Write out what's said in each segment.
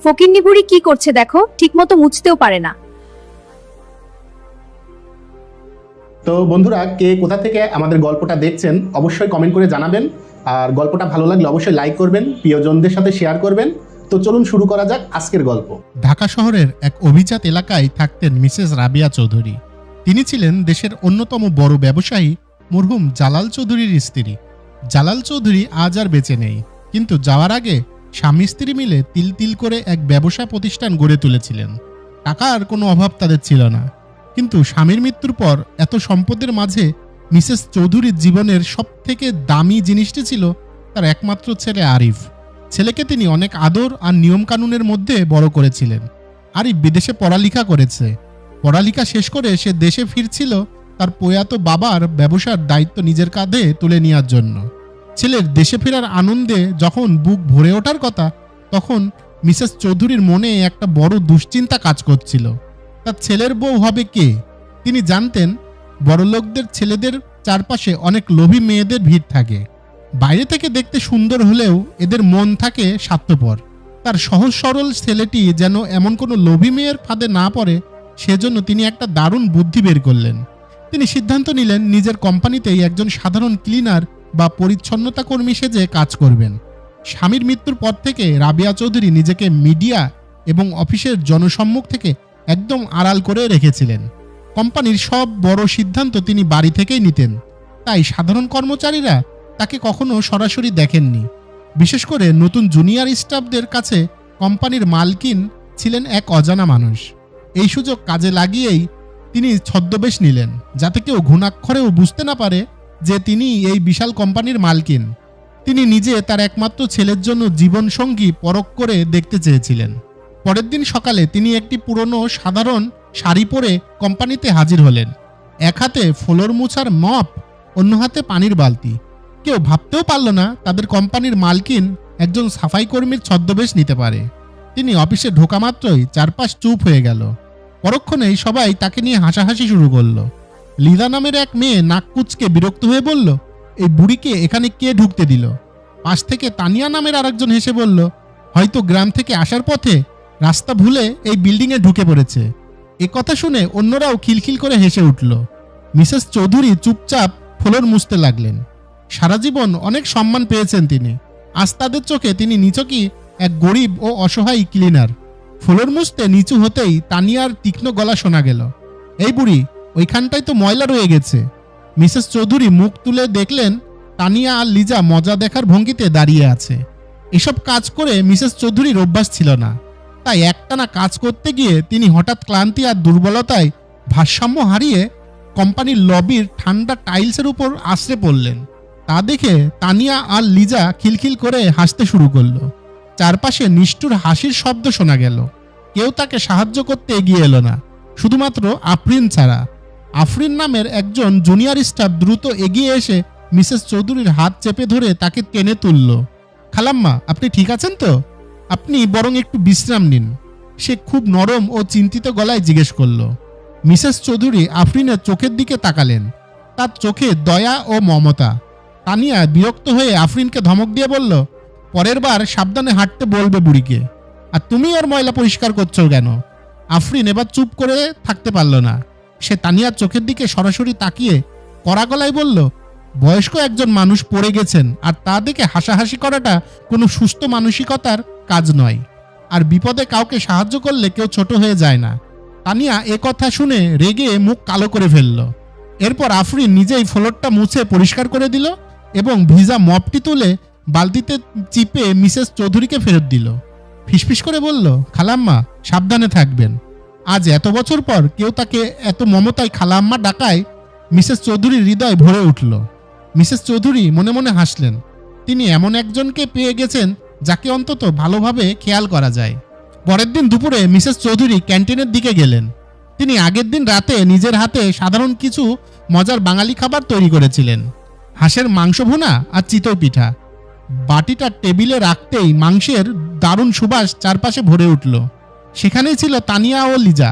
ফকিন্নি বুড়ি কি করছে দেখো, ঠিকমতো মুছতেও পারে না। তো বন্ধুরা, কে কোথা থেকে আমাদের গল্পটা দেখছেন অবশ্যই কমেন্ট করে জানাবেন। আর গল্পটা ভালো লাগলে অবশ্যই লাইক করবেন, প্রিয়জনদের সাথে শেয়ার করবেন। তো চলুন শুরু করা যাক আজকের গল্প। ঢাকা শহরের এক অভিজাত এলাকায় থাকতেন মিসেস রাবিয়া চৌধুরী। তিনি ছিলেন দেশের অন্যতম বড় ব্যবসায়ী মরহুম জালাল চৌধুরীর স্ত্রী। জালাল চৌধুরী আজ আর বেঁচে নেই, কিন্তু যাওয়ার আগে স্বামী স্ত্রী মিলে তিল তিল করে এক ব্যবসা প্রতিষ্ঠান গড়ে তুলেছিলেন। টাকার কোনো অভাব তাদের ছিল না, কিন্তু স্বামীর মৃত্যুর পর এত সম্পদের মাঝে মিসেস চৌধুরীর জীবনের সবথেকে দামি জিনিসটি ছিল তার একমাত্র ছেলে আরিফ। ছেলেকে তিনি অনেক আদর আর নিয়মকানুনের মধ্যে বড় করেছিলেন। আরিফ বিদেশে পড়ালেখা করেছে। পড়ালেখা শেষ করে সে দেশে ফিরছিল তার প্রয়াত বাবার ব্যবসার দায়িত্ব নিজের কাঁধে তুলে নেওয়ার জন্য। ছেলের দেশে ফেরার আনন্দে যখন বুক ভরে ওঠার কথা, তখন মিসেস চৌধুরীর মনে একটা বড় দুশ্চিন্তা কাজ করছিল। তার ছেলের বউ হবে কে? তিনি জানতেন বড়লোকদের ছেলেদের চারপাশে অনেক লোভী মেয়েদের ভিড় থাকে। বাইরে থেকে দেখতে সুন্দর হলেও এদের মন থাকে স্বার্থপর। তার সহজ সরল ছেলেটি যেন এমন কোনো লোভী মেয়ের ফাঁদে না পড়ে, সেজন্য তিনি একটা দারুণ বুদ্ধি বের করলেন। তিনি সিদ্ধান্ত নিলেন নিজের কোম্পানিতেই একজন সাধারণ ক্লিনার বা পরিচ্ছন্নতা কর্মী সেজে কাজ করবেন। স্বামীর মৃত্যুর পর থেকে রাবিয়া চৌধুরী নিজেকে মিডিয়া এবং অফিসের জনসম্মুখ থেকে একদম আড়াল করে রেখেছিলেন। কোম্পানির সব বড় সিদ্ধান্ত তিনি বাড়ি থেকেই নিতেন, তাই সাধারণ কর্মচারীরা তাকে কখনো সরাসরি দেখেননি। বিশেষ করে নতুন জুনিয়র স্টাফদের কাছে কোম্পানির মালকিন ছিলেন এক অজানা মানুষ। এই সুযোগ কাজে লাগিয়েই তিনি ছদ্মবেশ নিলেন, যাতে কেউ ঘুণাক্ষরেও বুঝতে না পারে যে তিনি এই বিশাল কোম্পানির মালকিন। তিনি নিজে তার একমাত্র ছেলের জন্য জীবনসঙ্গী পরখ করে দেখতে চেয়েছিলেন। পরের দিন সকালে তিনি একটি পুরনো সাধারণ শাড়ি পরে কোম্পানিতে হাজির হলেন। এক হাতে ফ্লোর মোছার মপ, অন্য হাতে পানির বালতি। কেউ ভাবতেও পারল না তাদের কোম্পানির মালকিন একজন সাফাই কর্মীর ছদ্মবেশ নিতে পারে। তিনি অফিসে ঢোকা মাত্রই চারপাশ চুপ হয়ে গেল। পরক্ষণেই সবাই তাকে নিয়ে হাসাহাসি শুরু করল। লিদা নামের এক মেয়ে নাক কুচকে বিরক্ত হয়ে বলল, এই বুড়িকে এখানে কে ঢুকতে দিল? পাশ থেকে তানিয়া নামের আরেকজন হেসে বলল, হয়তো গ্রাম থেকে আসার পথে রাস্তা ভুলে এই বিল্ডিংয়ে ঢুকে পড়েছে। এ কথা শুনে অন্যরাও খিলখিল করে হেসে উঠল। মিসেস চৌধুরী চুপচাপ ফ্লোর মুছতে লাগলেন। সারা জীবন অনেক সম্মান পেয়েছেন তিনি, আজ তাদের চোখে তিনি নিছকই এক গরিব ও অসহায় ক্লিনার। ফ্লোর মুছতে নিচু হতেই তানিয়ার তীক্ষ্ণ গলা শোনা গেল, এই বুড়ি, ওইখানটায় তো ময়লা রয়ে গেছে। মিসেস চৌধুরী মুখ তুলে দেখলেন তানিয়া আর লিজা মজা দেখার ভঙ্গিতে দাঁড়িয়ে আছে। এসব কাজ করে মিসেস চৌধুরীর অভ্যাস ছিল না, তাই একটানা কাজ করতে গিয়ে তিনি হঠাৎ ক্লান্তি আর দুর্বলতায় ভারসাম্য হারিয়ে কোম্পানির লবির ঠান্ডা টাইলসের উপর আশ্রে পড়লেন। তা দেখে তানিয়া আর লিজা খিলখিল করে হাসতে শুরু করলো। চারপাশে নিষ্ঠুর হাসির শব্দ শোনা গেল। কেউ তাকে সাহায্য করতে এগিয়ে এলো না, শুধুমাত্র আফরিন ছাড়া। আফরিন নামের একজন জুনিয়র স্টাফ দ্রুত এগিয়ে এসে মিসেস চৌধুরীর হাত চেপে ধরে তাকে টেনে তুলল। খালাম্মা, আপনি ঠিক আছেন তো? আপনি বরং একটু বিশ্রাম নিন, সে খুব নরম ও চিন্তিত গলায় জিজ্ঞেস করল। মিসেস চৌধুরী আফরিনের চোখের দিকে তাকালেন, তার চোখে দয়া ও মমতা। তানিয়া বিরক্ত হয়ে আফরিনকে ধমক দিয়ে বলল, পরের বার সাবধানে হাঁটতে বলবে বুড়িকে। আর তুমি ওর ময়লা পরিষ্কার করছো কেন? আফরিন এবার চুপ করে থাকতে পারল না। সে তানিয়ার চোখের দিকে সরাসরি তাকিয়ে কড়া গলায় বলল, বয়স্ক একজন মানুষ পড়ে গেছেন, আর তা দেখে হাসাহাসি করাটা কোনো সুস্থ মানসিকতার কাজ নয়। আর বিপদে কাউকে সাহায্য করলে কেউ ছোট হয়ে যায় না। তানিয়া এ কথা শুনে রেগে মুখ কালো করে ফেলল। এরপর আফরিন নিজেই ফ্লোরটা মুছে পরিষ্কার করে দিল এবং ভিজা মপটি তুলে বালতিতে চিপে মিসেস চৌধুরীকে ফেরত দিল। ফিসফিস করে বলল, খালাম্মা, সাবধানে থাকবেন। আজ এত বছর পর কেউ তাকে এত মমতায় খালাম্মা ডাকায় মিসেস চৌধুরীর হৃদয় ভরে উঠল। মিসেস চৌধুরী মনে মনে হাসলেন। তিনি এমন একজনকে পেয়ে গেছেন যাকে অন্তত ভালোভাবে খেয়াল করা যায়। পরের দিন দুপুরে মিসেস চৌধুরী ক্যান্টিনের দিকে গেলেন। তিনি আগের দিন রাতে নিজের হাতে সাধারণ কিছু মজার বাঙালি খাবার তৈরি করেছিলেন, হাঁসের মাংস ভুনা আর চিতই পিঠা। বাটিটা টেবিলে রাখতেই মাংসের দারুণ সুবাস চারপাশে ভরে উঠল। সেখানেই ছিল তানিয়া ও লিজা।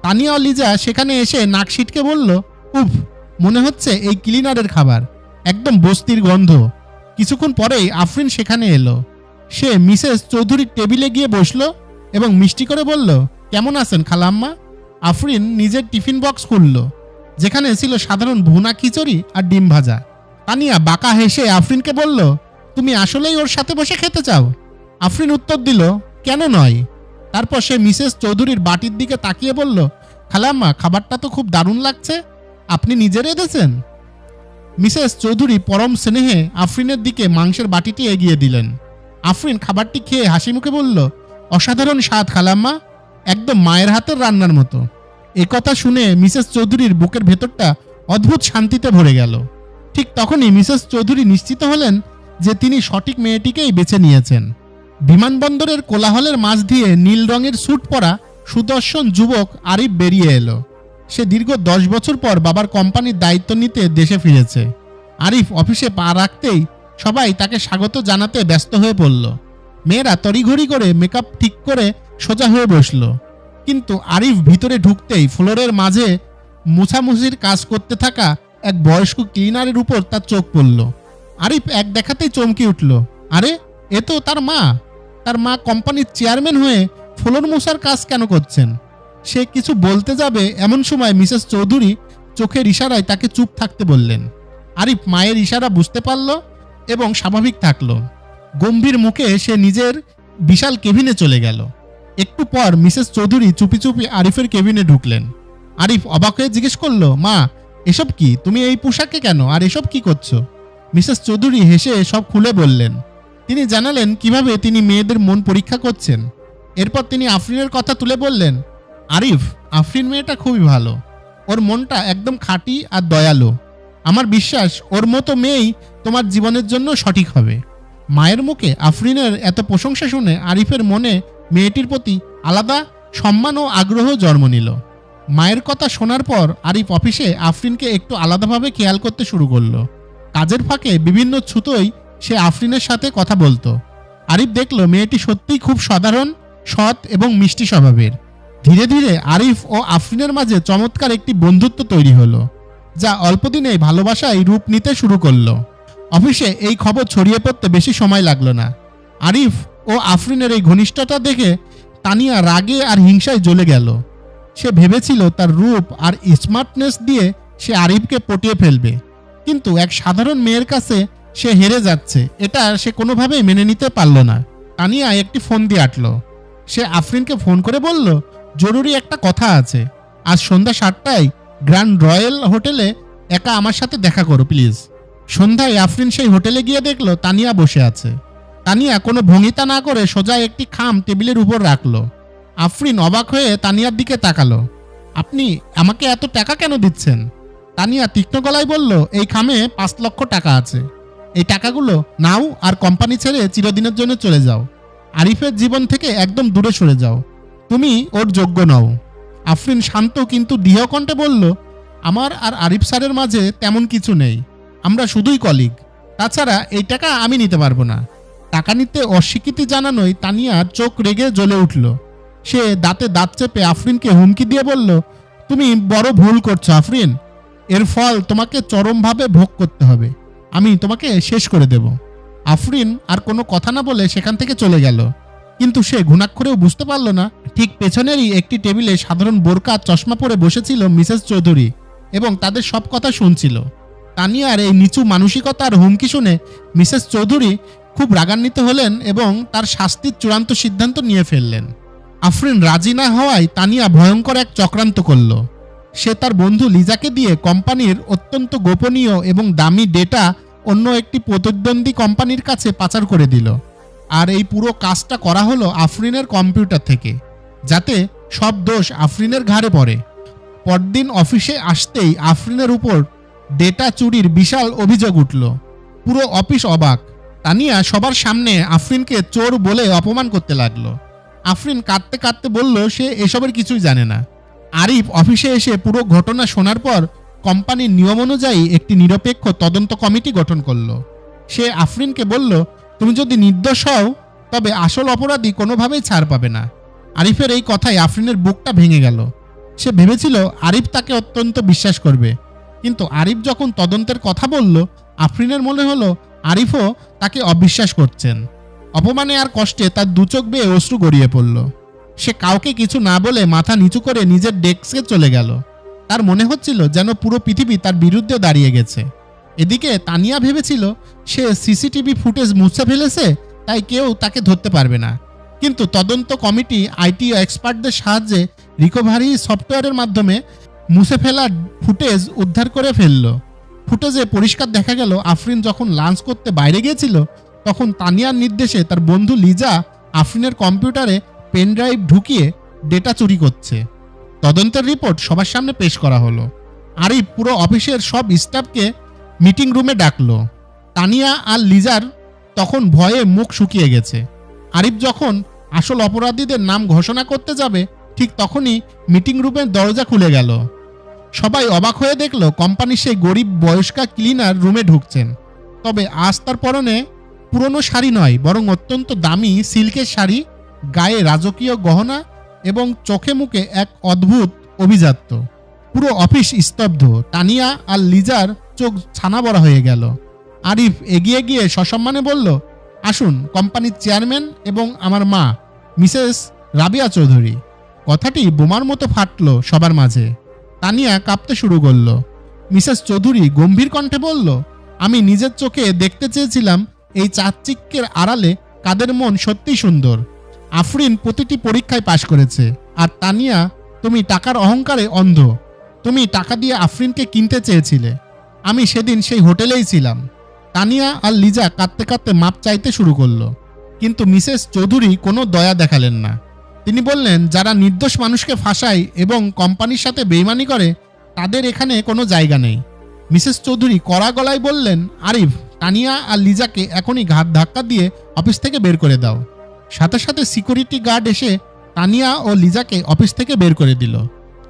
তানিয়া ও লিজা সেখানে এসে নাক সিটকে বলল, উফ, মনে হচ্ছে এই ক্লিনারের খাবার, একদম বস্তির গন্ধ। কিছুক্ষণ পরেই আফরিন সেখানে এলো। সে মিসেস চৌধুরীর টেবিলে গিয়ে বসল এবং মিষ্টি করে বলল, কেমন আছেন খালাম্মা? আফরিন নিজের টিফিন বক্স খুলল, যেখানে ছিল সাধারণ ভুনা খিচুড়ি আর ডিম ভাজা। তানিয়া বাঁকা হেসে আফরিনকে বলল, তুমি আসলেই ওর সাথে বসে খেতে চাও? আফরিন উত্তর দিল, কেন নয়। তারপর সে মিসেস চৌধুরীর বাটির দিকে তাকিয়ে বলল, খালাম্মা, খাবারটা তো খুব দারুণ লাগছে, আপনি নিজে রেঁধেছেন? মিসেস চৌধুরী পরম স্নেহে আফরিনের দিকে মাংসের বাটিটি এগিয়ে দিলেন। আফরিন খাবারটি খেয়ে হাসি মুখে বলল, অসাধারণ স্বাদ খালাম্মা, একদম মায়ের হাতের রান্নার মতো। একথা শুনে মিসেস চৌধুরীর বুকের ভেতরটা অদ্ভুত শান্তিতে ভরে গেল। ঠিক তখনই মিসেস চৌধুরী নিশ্চিত হলেন যে তিনি সঠিক মেয়েটিকেই বেছে নিয়েছেন। বিমানবন্দরের কোলাহলের মাঝ দিয়ে নীল রঙের স্যুট পরা সুদর্শন যুবক আরিফ বেরিয়ে এলো। সে দীর্ঘ 10 বছর পর বাবার কোম্পানির দায়িত্ব নিতে দেশে ফিরেছে। আরিফ অফিসে পা রাখতেই সবাই তাকে স্বাগত জানাতে ব্যস্ত হয়ে পড়ল। মেয়েরা তড়িঘড়ি করে মেকআপ ঠিক করে সোজা হয়ে বসল। কিন্তু আরিফ ভিতরে ঢুকতেই ফ্লোরের মাঝে মুছামুছির কাজ করতে থাকা এক বয়স্ক ক্লিনারের উপর তার চোখ পড়ল। আরিফ এক দেখাতেই চমকে উঠল, আরে এ তো তার মা। তার মা কোম্পানির চেয়ারম্যান হয়ে ফ্লোর মোছার কাজ কেন করছেন? সে কিছু বলতে যাবে এমন সময় মিসেস চৌধুরী চোখের ইশারায় তাকে চুপ থাকতে বললেন। আরিফ মায়ের ইশারা বুঝতে পারল এবং স্বাভাবিক থাকল। গম্ভীর মুখে সে নিজের বিশাল কেবিনে চলে গেল। একটু পর মিসেস চৌধুরী চুপি চুপি আরিফের কেবিনে ঢুকলেন। আরিফ অবাক হয়ে জিজ্ঞেস করলো, মা, এসব কি? তুমি এই পোশাকে কেন? আর এসব কি করছো? মিসেস চৌধুরী হেসে সব খুলে বললেন। তিনি জানালেন কিভাবে তিনি মেয়েদের মন পরীক্ষা করছেন। এরপর তিনি আফরিনের কথা তুলে বললেন, আরিফ, আফরিন মেয়েটা খুবই ভালো, ওর মনটা একদম খাঁটি আর দয়ালু। আমার বিশ্বাস ওর মতো মেয়েই তোমার জীবনের জন্য সঠিক হবে। মায়ের মুখে আফরিনের এত প্রশংসা শুনে আরিফের মনে মেয়েটির প্রতি আলাদা সম্মান ও আগ্রহ জন্ম নিল। মায়ের কথা শোনার পর আরিফ অফিসে আফরিনকে একটু আলাদাভাবে খেয়াল করতে শুরু করলো। কাজের ফাঁকে বিভিন্ন ছুতোয় সে আফরিনের সাথে কথা বলতো। আরিফ দেখল মেয়েটি সত্যিই খুব সাধারণ, সৎ এবং মিষ্টি স্বভাবের। ধীরে ধীরে আরিফ ও আফরিনের মাঝে চমৎকার একটি বন্ধুত্ব তৈরি হলো, যা অল্পদিনেই ভালোবাসায় রূপ নিতে শুরু করলো। অফিসে এই খবর ছড়িয়ে পড়তে বেশি সময় লাগলো না। আরিফ ও আফরিনের এই ঘনিষ্ঠতা দেখে তানিয়া রাগে আর হিংসায় জ্বলে গেল। সে ভেবেছিল তার রূপ আর স্মার্টনেস দিয়ে সে আরিফকে পটিয়ে ফেলবে, কিন্তু এক সাধারণ মেয়ের কাছে সে হেরে যাচ্ছে এটা সে কোনোভাবেই মেনে নিতে পারল না। তানিয়া একটি ফোন দিয়ে আটল। সে আফরিনকে ফোন করে বলল, জরুরি একটা কথা আছে, আজ সন্ধ্যা 7টায় গ্র্যান্ড রয়্যাল হোটেলে একা আমার সাথে দেখা করো প্লিজ। সন্ধ্যায় আফরিন সেই হোটেলে গিয়ে দেখলো তানিয়া বসে আছে। তানিয়া কোনো ভঙ্গিতা না করে সোজা একটি খাম টেবিলের উপর রাখলো। আফরিন অবাক হয়ে তানিয়ার দিকে তাকালো। আপনি আমাকে এত টাকা কেন দিচ্ছেন? তানিয়া তীক্ষ্ণ গলায় বলল, এই খামে 5 লক্ষ টাকা আছে, এই টাকাগুলো নাও আর কোম্পানি ছেড়ে চিরদিনের জন্য চলে যাও। আরিফের জীবন থেকে একদম দূরে সরে যাও, তুমি ওর যোগ্য নও। আফরিন শান্ত কিন্তু দৃঢ় কণ্ঠে বলল, আমার আর আরিফ স্যারের মাঝে তেমন কিছু নেই, আমরা শুধুই কলিগ। তাছাড়া এই টাকা আমি নিতে পারবো না। টাকা নিতে অস্বীকৃতি জানানোয় তানিয়ার চোখ রেগে জ্বলে উঠল। সে দাঁতে দাঁত চেপে আফরিনকে হুমকি দিয়ে বলল, তুমি বড় ভুল করছো আফরিন, এর ফল তোমাকে চরমভাবে ভোগ করতে হবে, আমি তোমাকে শেষ করে দেব। আফরিন আর কোনো কথা না বলে সেখান থেকে চলে গেল। কিন্তু সে ঘুণাক্ষরেও বুঝতে পারল না, ঠিক পেছনেরই একটি টেবিলে সাধারণ বোরকা চশমা পরে বসেছিল মিসেস চৌধুরী এবং তাদের সব কথা শুনছিল। তানিয়ার এই নিচু মানসিকতার হুমকি শুনে মিসেস চৌধুরী খুব রাগান্বিত হলেন এবং তার শাস্তির চূড়ান্ত সিদ্ধান্ত নিয়ে ফেললেন। আফরিন রাজি না হওয়ায় তানিয়া ভয়ঙ্কর এক চক্রান্ত করল। সে তার বন্ধু লিজাকে দিয়ে কোম্পানির অত্যন্ত গোপনীয় এবং দামি ডেটা অন্য একটি প্রতিদ্বন্দ্বী কোম্পানির কাছে পাচার করে দিল। আর এই পুরো কাজটা করা হলো আফরিনের কম্পিউটার থেকে, যাতে সব দোষ আফরিনের ঘাড়ে পড়ে। পরদিন অফিসে আসতেই আফরিনের উপর ডেটা চুরির বিশাল অভিযোগ উঠল। পুরো অফিস অবাক। তানিয়া সবার সামনে আফরিনকে চোর বলে অপমান করতে লাগলো। আফরিন কাঁদতে কাঁদতে বলল সে এসবের কিছুই জানে না। আরিফ অফিসে এসে পুরো ঘটনা শোনার পর কোম্পানির নিয়ম অনুযায়ী একটি নিরপেক্ষ তদন্ত কমিটি গঠন করলো। সে আফরিনকে বলল, তুমি যদি নির্দোষ হও তবে আসল অপরাধী কোনোভাবেই ছাড় পাবে না। আরিফের এই কথায় আফরিনের বুকটা ভেঙে গেল। সে ভেবেছিল আরিফ তাকে অত্যন্ত বিশ্বাস করবে, কিন্তু আরিফ যখন তদন্তের কথা বলল আফরিনের মনে হলো আরিফও তাকে অবিশ্বাস করছেন। অপমানে আর কষ্টে তার 2 চোখ বেয়ে অশ্রু গড়িয়ে পড়ল। সে কাউকে কিছু না বলে মাথা নিচু করে নিজের ডেস্কে চলে গেল। তার মনে হচ্ছিল যেন পুরো পৃথিবী তার বিরুদ্ধে দাঁড়িয়ে গেছে। এদিকে তানিয়া ভেবেছিল সে সিসিটিভি ফুটেজ মুছে ফেলেছে, তাই কেউ তাকে ধরতে পারবে না। কিন্তু তদন্ত কমিটি আইটি এক্সপার্টদের সাহায্যে রিকভারি সফটওয়্যারের মাধ্যমে মুছে ফেলা ফুটেজ উদ্ধার করে ফেলল। ফুটেজে পরিষ্কার দেখা গেল আফরিন যখন লাঞ্চ করতে বাইরে গিয়েছিল তখন তানিয়ার নির্দেশে তার বন্ধু লিজা আফরিনের কম্পিউটারে পেন ড্রাইভ ঢুকিয়ে ডেটা চুরি করছে। তদন্তের রিপোর্ট সবার সামনে পেশ করা হলো। আরিফ পুরো অফিসের সব স্টাফকে মিটিং রুমে ডাকলো। তানিয়া আর লিজার তখন ভয়ে মুখ শুকিয়ে গেছে। আরিফ যখন আসল অপরাধীদের নাম ঘোষণা করতে যাবে ঠিক তখনই মিটিং রুমের দরজা খুলে গেল। সবাই অবাক হয়ে দেখল কোম্পানির সেই গরিব বয়স্কা ক্লিনার রুমে ঢুকছেন। তবে আজ তার পরনে পুরনো শাড়ি নয়, বরং অত্যন্ত দামি সিল্কের শাড়ি, গায়ে রাজকীয় গহনা এবং চোখে মুখে এক অদ্ভুত অভিজাত্য। পুরো অফিস স্তব্ধ। তানিয়া আর লিজার চোখ ছানা বড়া হয়ে গেল। আরিফ এগিয়ে গিয়ে সসম্মানে বলল, আসুন, কোম্পানির চেয়ারম্যান এবং আমার মা মিসেস রাবিয়া চৌধুরী। কথাটি বোমার মতো ফাটল সবার মাঝে। তানিয়া কাঁপতে শুরু করল। মিসেস চৌধুরী গম্ভীর কণ্ঠে বলল, আমি নিজের চোখে দেখতে চেয়েছিলাম এই চাকচিক্যের আড়ালে কাদের মন সত্যিই সুন্দর। আফরিন প্রতিটি পরীক্ষায় পাশ করেছে, আর তানিয়া, তুমি টাকার অহংকারে অন্ধ। তুমি টাকা দিয়ে আফরিনকে কিনতে চেয়েছিলে। আমি সেদিন সেই হোটেলেই ছিলাম। তানিয়া আর লিজা কাঁদতে কাঁদতে মাপ চাইতে শুরু করলো, কিন্তু মিসেস চৌধুরী কোনো দয়া দেখালেন না। তিনি বললেন, যারা নির্দোষ মানুষকে ফাঁসায় এবং কোম্পানির সাথে বেইমানি করে তাদের এখানে কোনো জায়গা নেই। মিসেস চৌধুরী কড়া গলায় বললেন, আরিফ, তানিয়া আর লিজাকে এখনই ঘাত ধাক্কা দিয়ে অফিস থেকে বের করে দাও। সাথে সাথে সিকিউরিটি গার্ড এসে তানিয়া ও লিজাকে অফিস থেকে বের করে দিল।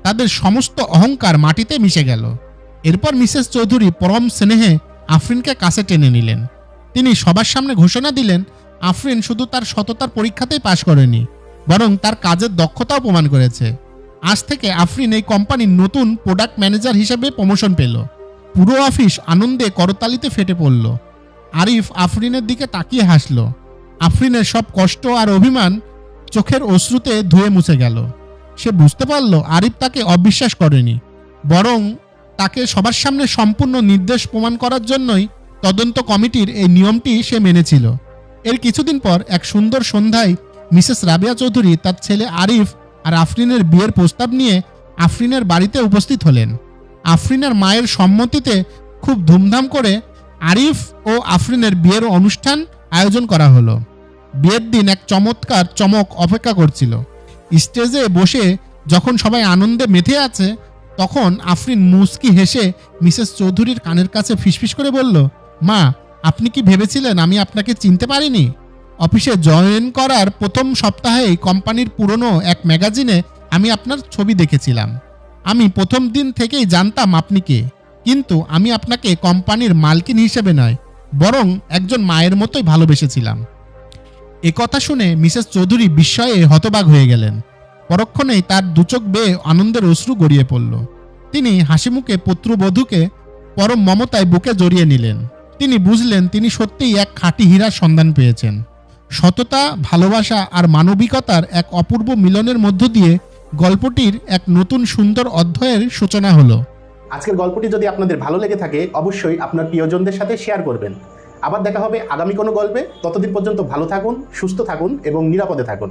তাদের সমস্ত অহংকার মাটিতে মিশে গেল। এরপর মিসেস চৌধুরী পরম স্নেহে আফরিনকে কাছে টেনে নিলেন। তিনি সবার সামনে ঘোষণা দিলেন, আফরিন শুধু তার সততার পরীক্ষাতেই পাশ করেনি, বরং তার কাজের দক্ষতাও প্রমাণ করেছে। আজ থেকে আফরিন এই কোম্পানির নতুন প্রোডাক্ট ম্যানেজার হিসেবে প্রমোশন পেল। পুরো অফিস আনন্দে করতালিতে ফেটে পড়ল। আরিফ আফরিনের দিকে তাকিয়ে হাসল। আফরিনের সব কষ্ট আর অভিমান চোখের অশ্রুতে ধুয়ে মুছে গেল। সে বুঝতে পারল আরিফ তাকে অবিশ্বাস করেনি, বরং তাকে সবার সামনে সম্পূর্ণ নির্দেশ প্রমাণ করার জন্যই তদন্ত কমিটির এই নিয়মটি সে মেনেছিল। এর কিছুদিন পর এক সুন্দর সন্ধ্যায় মিসেস রাবিয়া চৌধুরী তার ছেলে আরিফ আর আফরিনের বিয়ের প্রস্তাব নিয়ে আফরিনের বাড়িতে উপস্থিত হলেন। আফরিনের মায়ের সম্মতিতে খুব ধুমধাম করে আরিফ ও আফরিনের বিয়ের অনুষ্ঠান আয়োজন করা হলো। বিয়ের দিন এক চমৎকার চমক অপেক্ষা করছিল। স্টেজে বসে যখন সবাই আনন্দে মেতে আছে, তখন আফরিন মুচকি হেসে মিসেস চৌধুরীর কানের কাছে ফিসফিস করে বলল, মা, আপনি কি ভেবেছিলেন আমি আপনাকে চিনতে পারিনি? অফিসে জয়েন করার প্রথম সপ্তাহেই কোম্পানির পুরনো এক ম্যাগাজিনে আমি আপনার ছবি দেখেছিলাম। আমি প্রথম দিন থেকেই জানতাম আপনি কে, কিন্তু আমি আপনাকে কোম্পানির মালকিন হিসেবে নয়, বরং একজন মায়ের মতোই ভালোবেসেছিলাম। একথা শুনে মিসেস চৌধুরী বিস্ময়ে হতবাক হয়ে গেলেন। পরক্ষণেই তার দুচোখ বেয়ে আনন্দের অশ্রু গড়িয়ে পড়ল। তিনি হাসিমুখে পুত্রবধূকে পরম মমতায় বুকে জড়িয়ে নিলেন। তিনি বুঝলেন তিনি সত্যিই এক খাঁটি হীরার সন্ধান পেয়েছেন। সততা, ভালোবাসা আর মানবিকতার এক অপূর্ব মিলনের মধ্য দিয়ে গল্পটির এক নতুন সুন্দর অধ্যায়ের সূচনা হলো। আজকের গল্পটি যদি আপনাদের ভালো লেগে থাকে অবশ্যই আপনার প্রিয়জনদের সাথে শেয়ার করবেন। আবার দেখা হবে আগামী কোনো গল্পে। ততদিন পর্যন্ত ভালো থাকুন, সুস্থ থাকুন এবং নিরাপদে থাকুন।